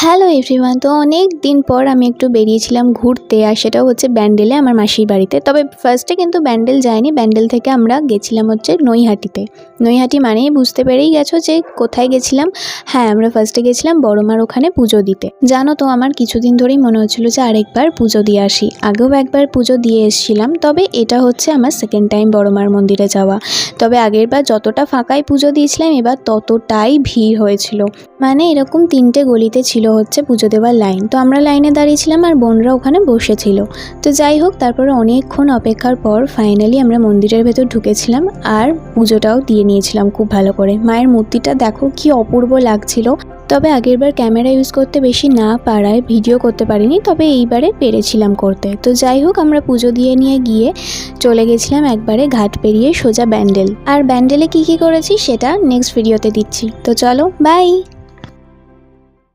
Hello everyone. তো অনেক দিন পর আমি একটু বেরিয়েছিলাম ঘুরতে, আর সেটাও হচ্ছে ব্যান্ডেলে, আমার মাসির বাড়িতে। তবে ফার্স্টে কিন্তু ব্যান্ডেল যাইনি, ব্যান্ডেল থেকে আমরা গেছিলাম হচ্ছে নৈহাটিতে। নৈহাটি মানেই বুঝতে পেরেই গেছো যে কোথায় গেছিলাম। হ্যাঁ, আমরা ফার্স্টে গেছিলাম বড় মার ওখানে পুজো দিতে। জানো তো, আমার কিছুদিন ধরেই মনে হচ্ছিল যে আরেকবার পুজো দিয়ে আসি। আগেও একবার পুজো দিয়ে এসেছিলাম, তবে এটা হচ্ছে আমার সেকেন্ড টাইম বড় মার মন্দিরে যাওয়া। তবে আগের বার যতটা ফাঁকায় পুজো দিয়েছিলাম, এবার ততটাই ভিড় হয়েছিল। মানে এরকম 3টে গলিতে ছিল হচ্ছে পুজো দেওয়ার লাইন। তো আমরা লাইনে দাঁড়িয়েছিলাম আর বোনরা ওখানে বসেছিল। তো যাই হোক, তারপরে অনেকক্ষণ অপেক্ষার পর ফাইনালি আমরা মন্দিরের ভেতর ঢুকেছিলাম আর পুজোটাও দিয়ে নিয়েছিলাম খুব ভালো করে। মায়ের মূর্তিটা দেখো কি অপূর্ব লাগছিল। তবে আগেরবার ক্যামেরা ইউজ করতে বেশি না পারায় ভিডিও করতে পারিনি, তবে এইবারে পেরেছিলাম করতে। তো যাই হোক, আমরা পুজো দিয়ে নিয়ে গিয়ে চলে গেছিলাম একবারে ঘাট পেরিয়ে সোজা ব্যান্ডেল। আর ব্যান্ডেলে কি করেছি সেটা নেক্সট ভিডিওতে দিচ্ছি। তো চলো, বাই।